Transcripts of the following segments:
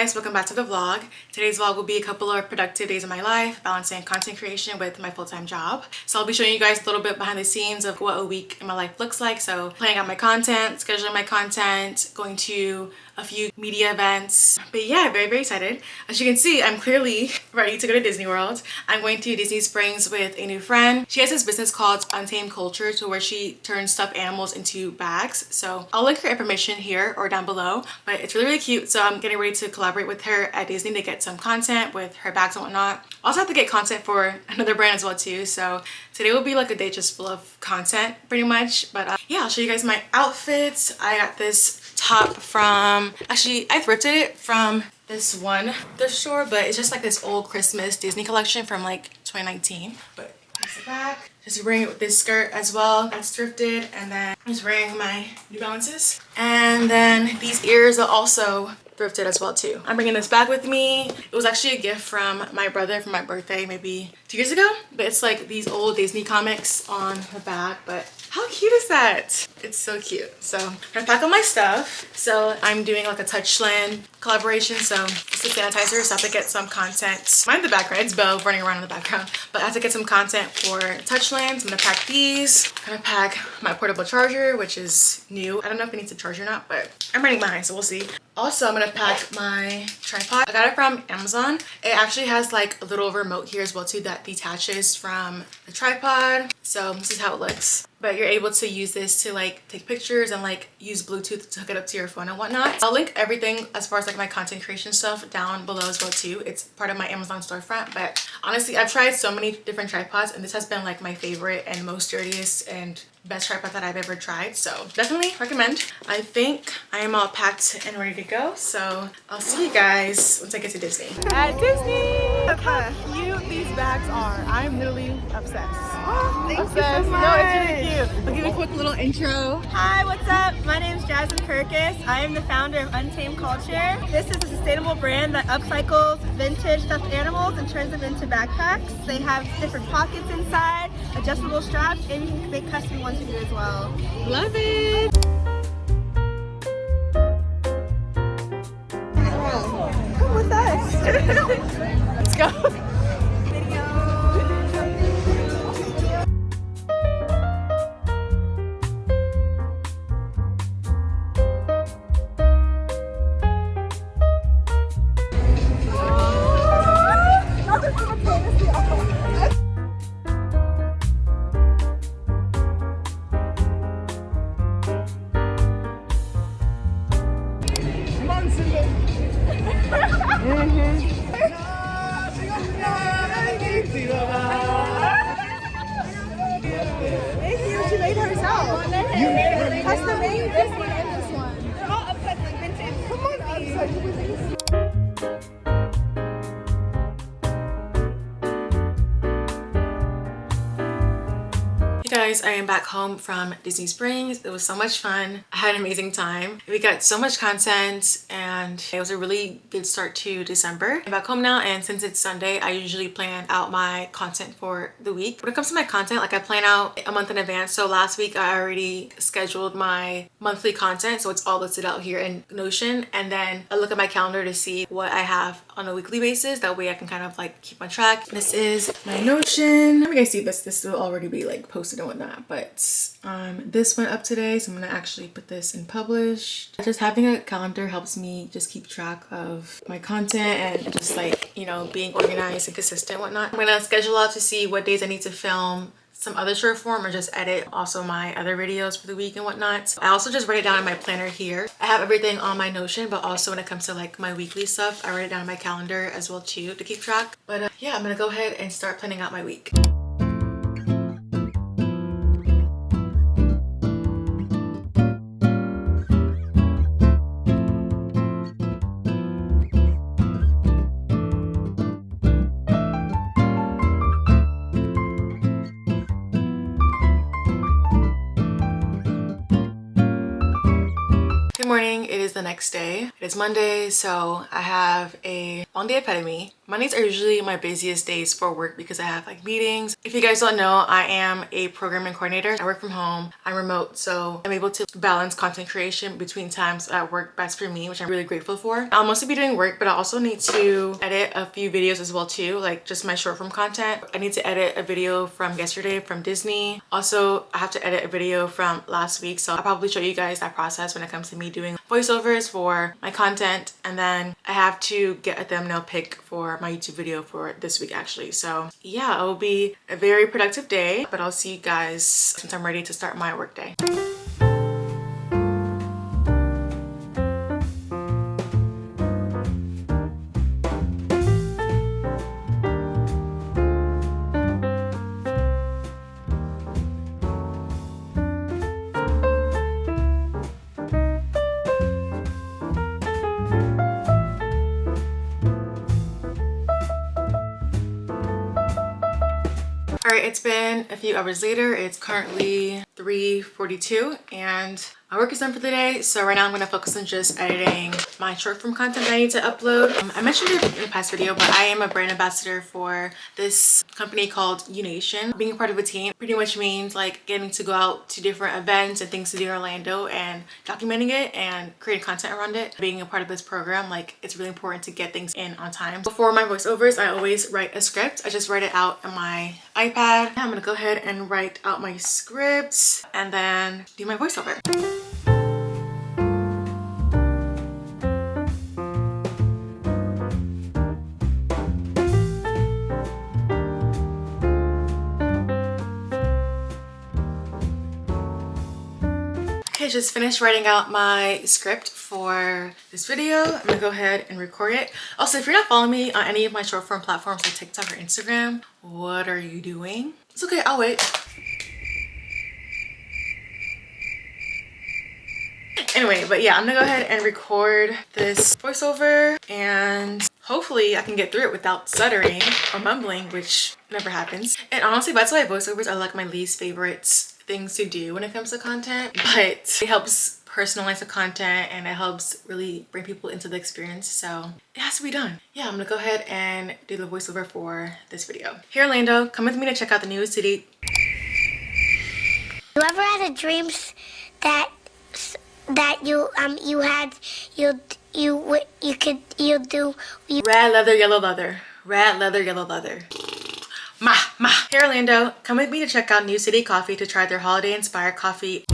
guys, welcome back to the vlog. Today's vlog will be a couple of productive days of my life, balancing content creation with my full-time job. So I'll be showing you guys a little bit behind the scenes of what a week in my life looks like. So planning out my content, scheduling my content, going to a few media events. But yeah, very excited. As you can see, I'm clearly ready to go to Disney World. I'm going to Disney Springs with a new friend. She has this business called Culture, where she turns stuffed animals into bags. So I'll link her information here or down below, but it's really cute. So I'm getting ready to collaborate with her at Disney to get some content with her bags and whatnot. Also have to get content for another brand as well too. So today will be like a day just full of content pretty much. But yeah, I'll show you guys my outfits. I got this top from, actually I thrifted it from this one thrift store, but it's just like this old Christmas Disney collection from like 2019. But here's the back. Just wearing it with this skirt as well, that's thrifted. And then I'm just wearing my New Balances. And then these ears are also thrifted as well too. I'm bringing this bag with me. It was actually a gift from my brother for my birthday maybe 2 years ago. But it's like these old Disney comics on the back. But how cute is that? It's so cute. So I'm gonna pack all my stuff. So I'm doing like a Touchland collaboration. So it's a sanitizer, so I have to get some content. Mind the background, it's Belle running around in the background. But I have to get some content for Touchland. So I'm gonna pack these. I'm gonna pack my portable charger, which is new. I don't know if it needs a charger or not, but I'm running behind, so we'll see. Also, I'm gonna pack my tripod. I got it from Amazon. It actually has like a little remote here as well too that detaches from the tripod. So this is how it looks. But you're able to use this to like take pictures and like use Bluetooth to hook it up to your phone and whatnot. I'll link everything as far as like my content creation stuff down below as well too. It's part of my Amazon storefront. But honestly, I've tried so many different tripods and this has been like my favorite and most sturdiest and best tripod that I've ever tried. So definitely recommend. I think I am all packed and ready to go. So I'll see you guys once I get to Disney. At Disney! Look how cute these bags are. I'm literally obsessed. Oh, thank you so much. No, it's really cute. I'll give you a quick little intro. Hi, what's up? My name is Jasmine Kirkus. I am the founder of Untamed Culture. This is a sustainable brand that upcycles vintage stuffed animals and turns them into backpacks. They have different pockets inside, adjustable straps, and you can make custom ones for you as well. Love it! Come with us. Let's go. She made herself. You made her custom made this one and this one. They're all upcycling vintage. Come on, upcycling. Hey guys, I am back home from Disney Springs. It was so much fun. I had an amazing time. We got so much content and it was a really good start to December. I'm back home now, and since it's Sunday, I usually plan out my content for the week. When it comes to my content, like I plan out a month in advance. So last week I already scheduled my monthly content, so it's all listed out here in Notion, and then I look at my calendar to see what I have on a weekly basis. That way I can kind of like keep on track. This is my Notion. Let me guys see this will already be like posted and whatnot, but this went up today, so I'm gonna actually put this in published. Just having a calendar helps me just keep track of my content and just like, you know, being organized and consistent and whatnot. I'm gonna schedule out to see what days I need to film some other short form or just edit also my other videos for the week and whatnot. I also just write it down in my planner here. I have everything on my Notion, but also when it comes to like my weekly stuff, I write it down in my calendar as well too to keep track. But yeah, I'm gonna go ahead and start planning out my week. Good morning, it is the next day. I It is Monday, so I have a long day ahead of me. Mondays are usually my busiest days for work because I have like meetings. If you guys don't know, I am a programming coordinator. I work from home. I'm remote, so I'm able to balance content creation between times at work best for me, which I'm really grateful for. I'll mostly be doing work, but I also need to edit a few videos as well too, like just my short form content. I need to edit a video from yesterday from Disney. Also, I have to edit a video from last week, so I'll probably show you guys that process when it comes to me doing voiceovers for my content. And then I have to get a thumbnail pick for my YouTube video for this week actually. So yeah, it will be a very productive day, but I'll see you guys since I'm ready to start my work day. Alright, it's been a few hours later. It's currently 3:42 and my work is done for the day. So right now I'm going to focus on just editing my short form content that I need to upload. I mentioned it in the past video, but I am a brand ambassador for this company called Unation. Being a part of a team pretty much means like getting to go out to different events and things to do in Orlando and documenting it and creating content around it. Being a part of this program, like it's really important to get things in on time. Before my voiceovers, I always write a script. I just write it out on my iPad. I'm gonna go ahead and write out my scripts and then do my voiceover. Okay, just finished writing out my script for this video. I'm gonna go ahead and record it. Also, if you're not following me on any of my short form platforms like TikTok or Instagram, what are you doing? It's okay, I'll wait. Anyway, but yeah, I'm gonna go ahead and record this voiceover and hopefully I can get through it without stuttering or mumbling, which never happens. And honestly, that's why voiceovers are like my least favorite things to do when it comes to content, but it helps personalize the content and it helps really bring people into the experience, so it has to be done. Yeah, I'm gonna go ahead and do the voiceover for this video. Here in Orlando, come with me to check out the new city. You ever had a dreams that you Red leather, yellow leather. Red leather, yellow leather. Ma. Here in Orlando, come with me to check out New City Coffee to try their holiday inspired coffee.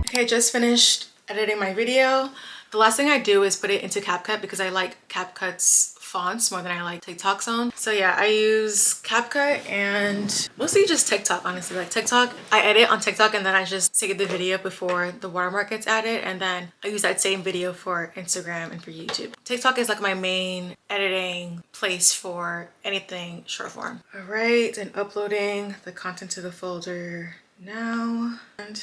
Okay, I just finished editing my video. The last thing I do is put it into CapCut because I like CapCut's fonts more than I like TikTok's own. So yeah, I use CapCut and mostly just TikTok, honestly. Like TikTok, I edit on TikTok and then I just save the video before the watermark gets added, and then I use that same video for Instagram and for YouTube. TikTok is like my main editing place for anything short form. All right, and uploading the content to the folder now. And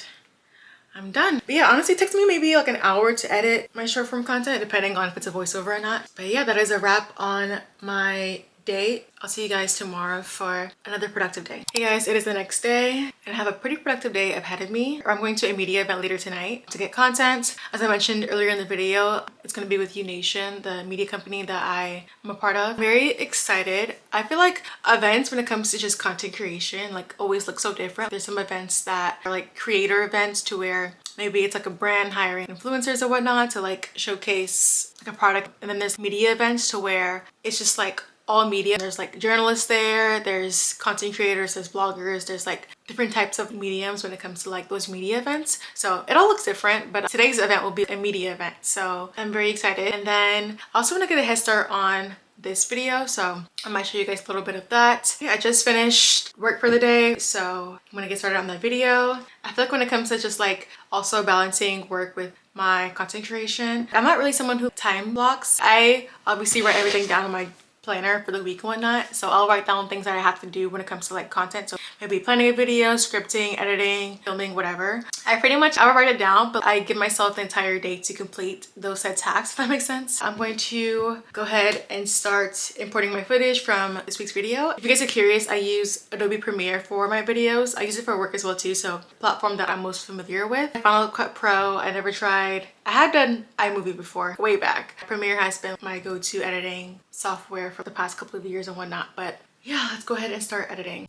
I'm done. But yeah, honestly, it takes me maybe like an hour to edit my short form content, depending on if it's a voiceover or not. But yeah, that is a wrap on my day. I'll see you guys tomorrow for another productive day. Hey guys, it is the next day and I have a pretty productive day ahead of me. I'm going to a media event later tonight to get content. As I mentioned earlier in the video, it's going to be with Unation, the media company that I am a part of. Very excited. I feel like events when it comes to just content creation like always look so different. There's some events that are like creator events to where maybe it's like a brand hiring influencers or whatnot to like showcase like a product, and then there's media events to where it's just like all media. There's like journalists there, there's content creators, there's bloggers, there's like different types of mediums when it comes to like those media events. So it all looks different, but today's event will be a media event, so I'm very excited. And then I also want to get a head start on this video, so I might show you guys a little bit of that. Yeah, I just finished work for the day, so I'm gonna get started on that video. I feel like when it comes to just like also balancing work with my content creation, I'm not really someone who time blocks. I obviously write everything down on my planner for the week and whatnot. So I'll write down things that I have to do when it comes to like content. So maybe planning a video, scripting, editing, filming, whatever. I will write it down, but I give myself the entire day to complete those said tasks, if that makes sense. I'm going to go ahead and start importing my footage from this week's video. If you guys are curious, I use Adobe Premiere for my videos. I use it for work as well too, so platform that I'm most familiar with. Final Cut Pro, I never tried. I had done iMovie before, way back. Premiere has been my go-to editing software for the past couple of years and whatnot, but yeah, let's go ahead and start editing.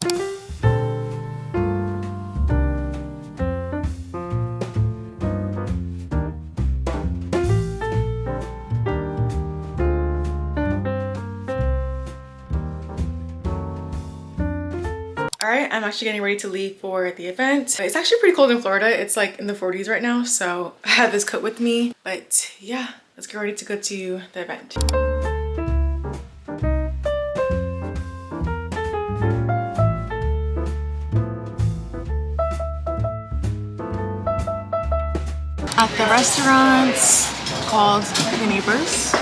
Alright, I'm actually getting ready to leave for the event. It's actually pretty cold in Florida. It's like in the 40s right now, so I have this coat with me. But yeah, let's get ready to go to the event. At the restaurant called The Neighbors.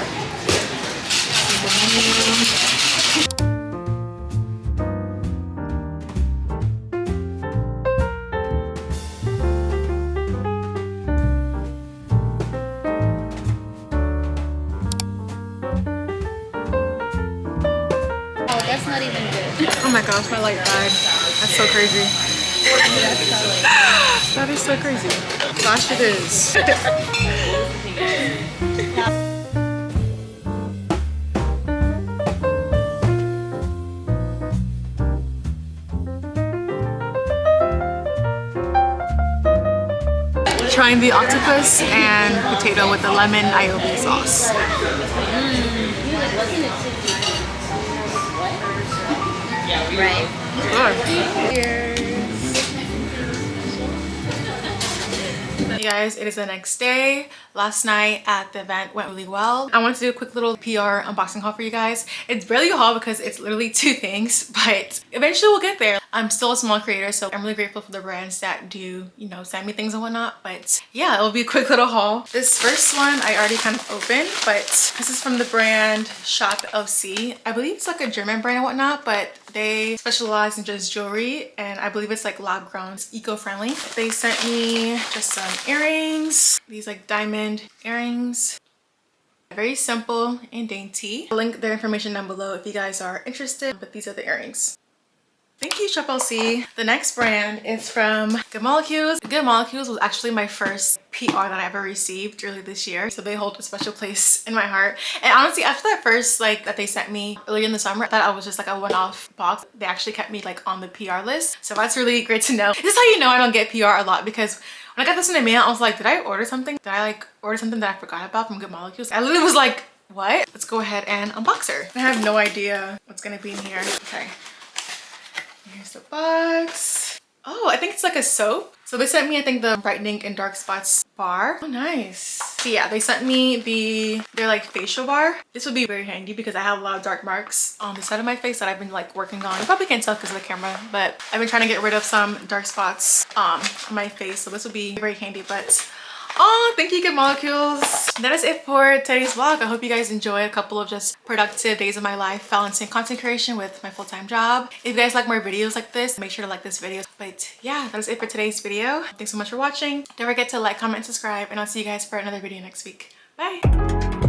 That's not even good. Oh my gosh, my light died. That's so crazy. That is so crazy. Gosh, it is. Trying the octopus and potato with the lemon aioli sauce. Right. Good. Cheers. Hey guys, it is the next day. Last night at the event went really well. I wanted to do a quick little PR unboxing haul for you guys. It's barely a haul because it's literally 2 things, but eventually we'll get there. I'm still a small creator, so I'm really grateful for the brands that do, you know, send me things and whatnot. But yeah, it'll be a quick little haul. This first one I already kind of opened, but this is from the brand Shop LC. I believe it's like a German brand and whatnot, but they specialize in just jewelry, and I believe it's like lab grown, it's eco-friendly. They sent me just some earrings, these like diamond earrings. Very simple and dainty. I'll link their information down below if you guys are interested, but these are the earrings. Thank you, Shop LC. The next brand is from Good Molecules. Good Molecules was actually my first PR that I ever received earlier this year, so they hold a special place in my heart. And honestly, after that first that they sent me earlier in the summer, I thought I was just like a one-off box. They actually kept me like on the PR list, so that's really great to know. This is how you know I don't get PR a lot, because when I got this in the mail, I was like, did I order something? Did I like order something that I forgot about from Good Molecules? I literally was like, what? Let's go ahead and unbox her. I have no idea what's gonna be in here. Okay. Here's the box. Oh, I think it's like a soap. So they sent me, I think, the brightening and dark spots bar. Oh, nice. So yeah, they sent me their like facial bar. This would be very handy because I have a lot of dark marks on the side of my face that I've been like working on. You probably can't tell because of the camera, but I've been trying to get rid of some dark spots on my face. So this would be very handy, but oh, thank you, Good Molecules. That is it for today's vlog. I hope you guys enjoy a couple of just productive days of my life balancing content creation with my full-time job. If you guys like more videos like this, make sure to like this video. But yeah, that is it for today's video. Thanks so much for watching. Don't forget to like, comment, and subscribe, and I'll see you guys for another video next week. Bye.